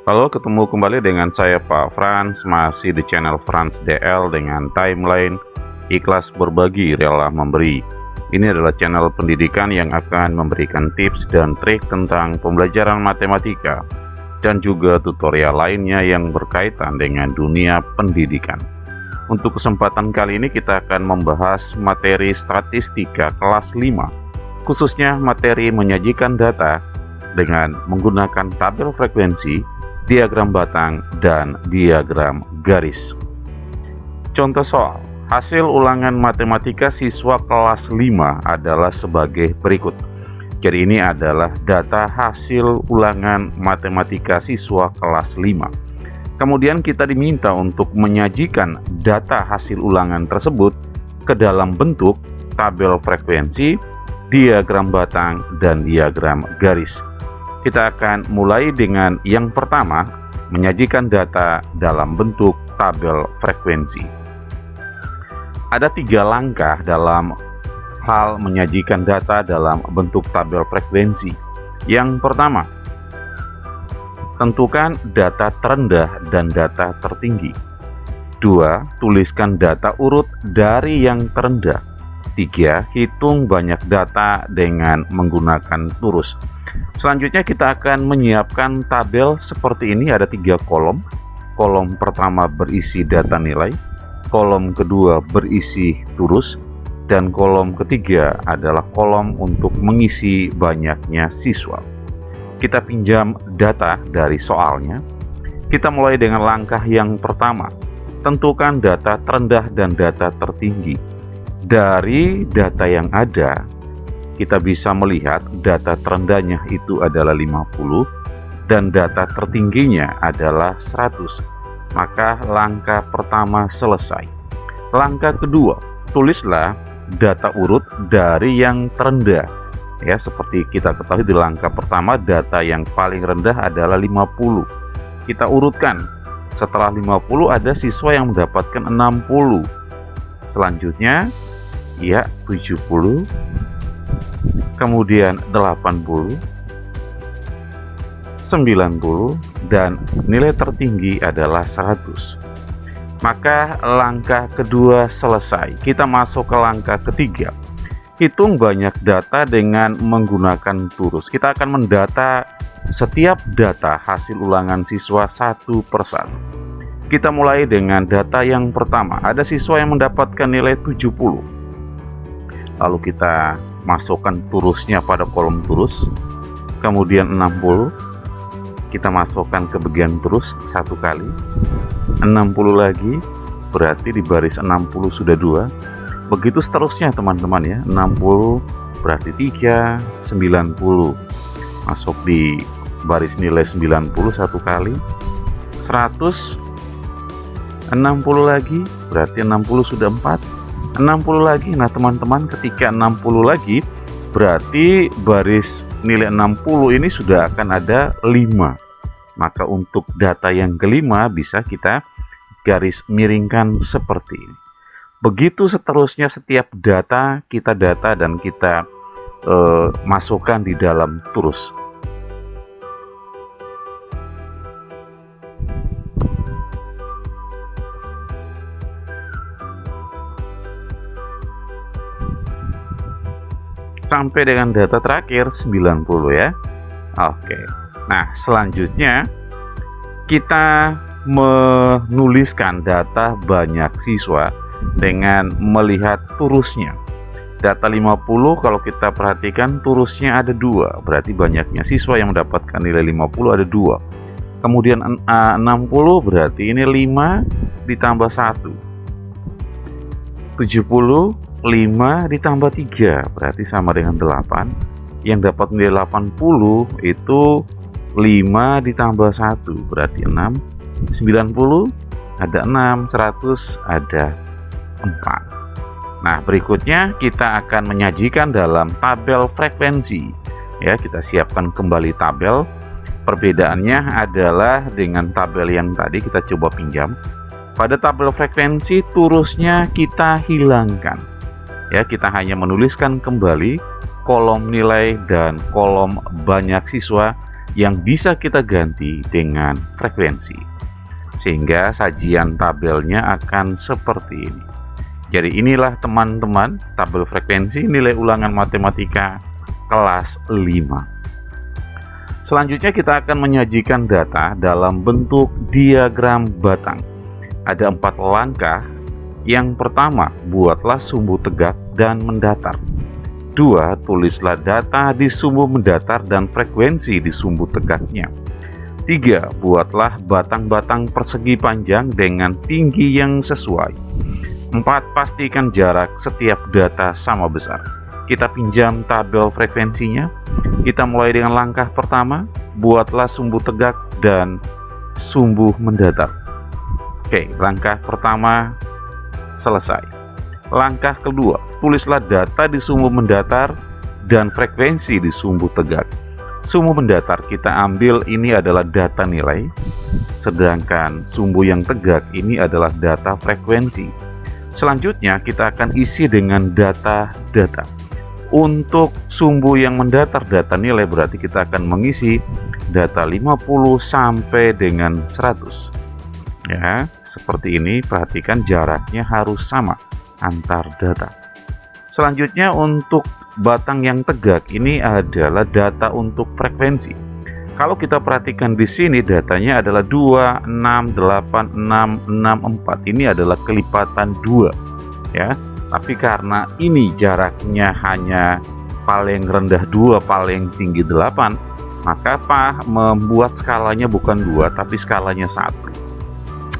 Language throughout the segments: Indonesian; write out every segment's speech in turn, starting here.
Halo, ketemu kembali dengan saya Pak Frans, masih di channel Frans DL dengan timeline ikhlas berbagi rela memberi. Ini adalah channel pendidikan yang akan memberikan tips dan trik tentang pembelajaran matematika dan juga tutorial lainnya yang berkaitan dengan dunia pendidikan. Untuk kesempatan kali ini kita akan membahas materi statistika kelas 5, khususnya materi menyajikan data dengan menggunakan tabel frekuensi, diagram batang, dan diagram garis. Contoh soal, hasil ulangan matematika siswa kelas 5 adalah sebagai berikut. Jadi ini adalah data hasil ulangan matematika siswa kelas 5. Kemudian kita diminta untuk menyajikan data hasil ulangan tersebut ke dalam bentuk tabel frekuensi, diagram batang, dan diagram garis. Kita akan mulai dengan yang pertama, menyajikan data dalam bentuk tabel frekuensi. Ada 3 langkah dalam hal menyajikan data dalam bentuk tabel frekuensi. Yang pertama, tentukan data terendah dan data tertinggi. 2. Tuliskan data urut dari yang terendah. 3. Hitung banyak data dengan menggunakan turus. Selanjutnya kita akan menyiapkan tabel seperti ini. Ada 3 kolom. Kolom pertama berisi data nilai, kolom kedua berisi turus, dan kolom ketiga adalah kolom untuk mengisi banyaknya siswa. Kita pinjam data dari soalnya. Kita mulai dengan langkah yang pertama, tentukan data terendah dan data tertinggi. Dari data yang ada, kita bisa melihat data terendahnya itu adalah 50 dan data tertingginya adalah 100. Maka langkah pertama selesai. Langkah kedua, tulislah data urut dari yang terendah. Ya, seperti kita ketahui di langkah pertama data yang paling rendah adalah 50. Kita urutkan. Setelah 50 ada siswa yang mendapatkan 60. Selanjutnya ya 70, kemudian 80, 90, dan nilai tertinggi adalah 100. Maka langkah kedua selesai. Kita masuk ke langkah ketiga. Hitung banyak data dengan menggunakan turus. Kita akan mendata setiap data hasil ulangan siswa satu persatu. Kita mulai dengan data yang pertama. Ada siswa yang mendapatkan nilai 70. Lalu kita masukkan turusnya pada kolom turus. Kemudian 60, kita masukkan ke bagian turus satu kali. 60 lagi, berarti di baris 60 sudah 2. Begitu seterusnya teman-teman ya. 60 berarti 3, 90 masuk di baris nilai 90 satu kali. 100, 60 lagi, berarti 60 sudah 4. 60 lagi. Nah teman-teman, ketika 60 lagi berarti baris nilai 60 ini sudah akan ada 5. Maka untuk data yang kelima bisa kita garis miringkan seperti ini. Begitu seterusnya, setiap data kita data dan kita masukkan di dalam turus. Sampai dengan data terakhir 90 ya. Oke. Nah, selanjutnya kita menuliskan data banyak siswa dengan melihat turusnya. Data 50 kalau kita perhatikan turusnya ada 2, berarti banyaknya siswa yang mendapatkan nilai 50 ada 2. Kemudian 60 berarti ini 5 ditambah 1. 70, 5 ditambah 3 berarti sama dengan 8. Yang dapat nilai 80 itu 5 ditambah 1 berarti 6. 90 ada 6, 100 ada 4. Nah, berikutnya kita akan menyajikan dalam tabel frekuensi. Ya, kita siapkan kembali tabel. Perbedaannya adalah dengan tabel yang tadi kita coba pinjam. Pada tabel frekuensi turusnya kita hilangkan. Ya, kita hanya menuliskan kembali kolom nilai dan kolom banyak siswa yang bisa kita ganti dengan frekuensi. Sehingga sajian tabelnya akan seperti ini. Jadi inilah teman-teman tabel frekuensi nilai ulangan matematika kelas 5. Selanjutnya kita akan menyajikan data dalam bentuk diagram batang. Ada 4 langkah. Yang pertama, buatlah sumbu tegak dan mendatar. 2. Tulislah data di sumbu mendatar dan frekuensi di sumbu tegaknya. 3. Buatlah batang-batang persegi panjang dengan tinggi yang sesuai. 4. Pastikan jarak setiap data sama besar. Kita pinjam tabel frekuensinya. Kita mulai dengan langkah pertama, buatlah sumbu tegak dan sumbu mendatar. Oke, langkah pertama selesai. Langkah kedua, tulislah data di sumbu mendatar dan frekuensi di sumbu tegak. Sumbu mendatar kita ambil ini adalah data nilai, sedangkan sumbu yang tegak ini adalah data frekuensi. Selanjutnya kita akan isi dengan data-data. Untuk sumbu yang mendatar data nilai berarti kita akan mengisi data 50 sampai dengan 100. Ya, seperti ini. Perhatikan jaraknya harus sama antar data. Selanjutnya untuk batang yang tegak ini adalah data untuk frekuensi. Kalau kita perhatikan di sini datanya adalah 2, 6, 8, 6, 6, 4. Ini adalah kelipatan 2 ya. Tapi karena ini jaraknya hanya paling rendah 2, paling tinggi 8, maka membuat skalanya bukan 2 tapi skalanya 1.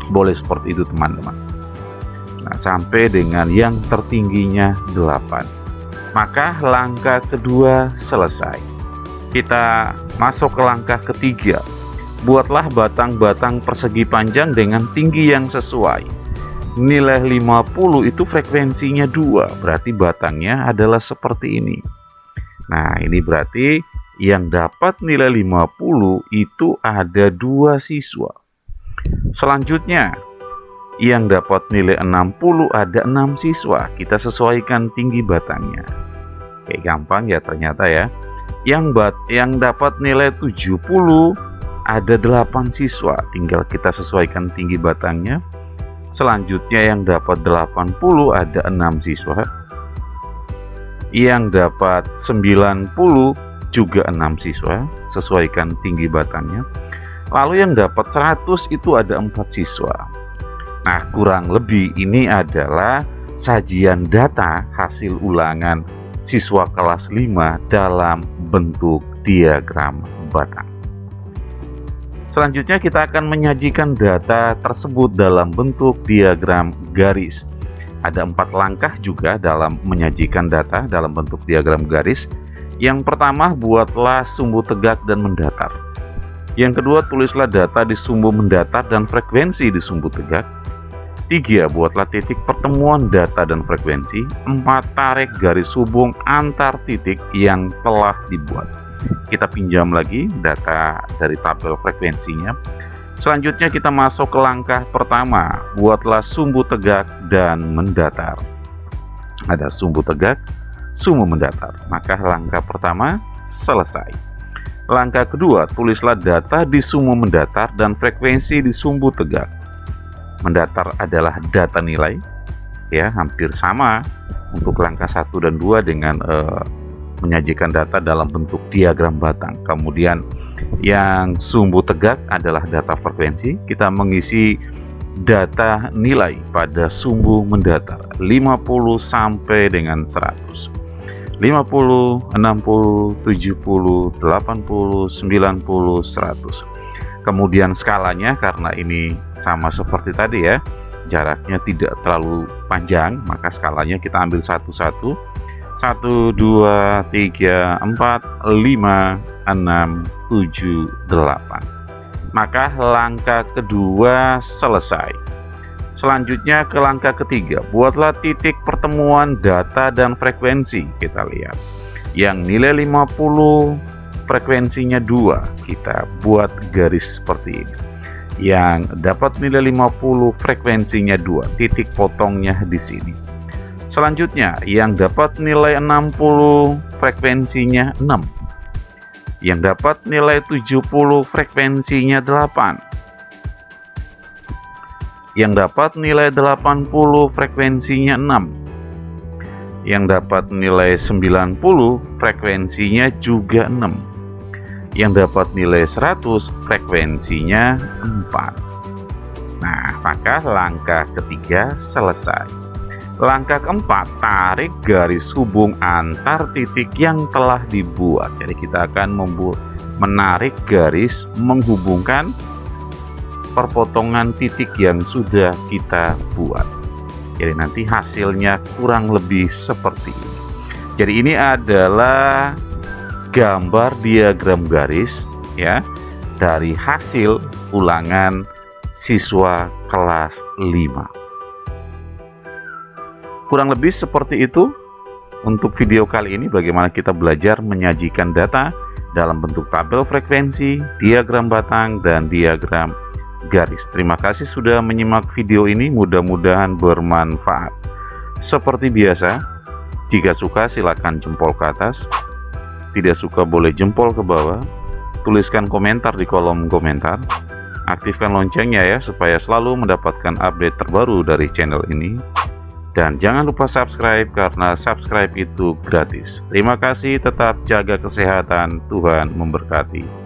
Boleh seperti itu teman-teman. Nah, sampai dengan yang tertingginya 8. Maka langkah kedua selesai. Kita masuk ke langkah ketiga. Buatlah batang-batang persegi panjang dengan tinggi yang sesuai. Nilai 50 itu frekuensinya 2, berarti batangnya adalah seperti ini. Nah, ini berarti yang dapat nilai 50 itu ada 2 siswa. Selanjutnya, yang dapat nilai 60 ada 6 siswa. Kita sesuaikan tinggi batangnya. Oke, gampang ya ternyata ya. Yang dapat nilai 70 ada 8 siswa. Tinggal kita sesuaikan tinggi batangnya. Selanjutnya yang dapat 80 ada 6 siswa. Yang dapat 90 juga 6 siswa. Sesuaikan tinggi batangnya. Lalu yang dapat 100 itu ada 4 siswa. Nah, kurang lebih ini adalah sajian data hasil ulangan siswa kelas 5 dalam bentuk diagram batang. Selanjutnya kita akan menyajikan data tersebut dalam bentuk diagram garis. Ada 4 langkah juga dalam menyajikan data dalam bentuk diagram garis. Yang pertama, buatlah sumbu tegak dan mendatar. Yang kedua, tulislah data di sumbu mendatar dan frekuensi di sumbu tegak. 3. Buatlah titik pertemuan data dan frekuensi. 4. Tarik garis hubung antar titik yang telah dibuat. Kita pinjam lagi data dari tabel frekuensinya. Selanjutnya kita masuk ke langkah pertama. Buatlah sumbu tegak dan mendatar. Ada sumbu tegak, sumbu mendatar. Maka langkah pertama selesai. Langkah kedua, tulislah data di sumbu mendatar dan frekuensi di sumbu tegak. Mendatar adalah data nilai, ya hampir sama untuk langkah 1 dan 2 dengan menyajikan data dalam bentuk diagram batang. Kemudian yang sumbu tegak adalah data frekuensi. Kita mengisi data nilai pada sumbu mendatar 50 sampai dengan 100. 50, 60, 70, 80, 90, 100. Kemudian skalanya karena ini sama seperti tadi ya, jaraknya tidak terlalu panjang, maka skalanya kita ambil satu-satu. 1, 2, 3, 4, 5, 6, 7, 8. Maka langkah kedua selesai. Selanjutnya ke langkah ketiga, buatlah titik pertemuan data dan frekuensi. Kita lihat yang nilai 50 frekuensinya 2, kita buat garis seperti ini. Yang dapat nilai 50 frekuensinya 2, titik potongnya di sini. Selanjutnya yang dapat nilai 60 frekuensinya 6. Yang dapat nilai 70 frekuensinya 8. Yang dapat nilai 80 frekuensinya 6. Yang dapat nilai 90 frekuensinya juga 6. Yang dapat nilai 100 frekuensinya 4. Nah, maka langkah ketiga selesai. Langkah keempat, tarik garis hubung antar titik yang telah dibuat. Jadi kita akan menarik garis menghubungkan perpotongan titik yang sudah kita buat. Jadi nanti hasilnya kurang lebih seperti ini. Jadi ini adalah gambar diagram garis ya dari hasil ulangan siswa kelas 5. Kurang lebih seperti itu untuk video kali ini, bagaimana kita belajar menyajikan data dalam bentuk tabel frekuensi, diagram batang, dan diagram garis. Terima kasih sudah menyimak video ini, mudah-mudahan bermanfaat. Seperti biasa, jika suka silakan jempol ke atas, tidak suka boleh jempol ke bawah, tuliskan komentar di kolom komentar. Aktifkan loncengnya ya, supaya selalu mendapatkan update terbaru dari channel ini. Dan jangan lupa subscribe, karena subscribe itu gratis. Terima kasih, tetap jaga kesehatan, Tuhan memberkati.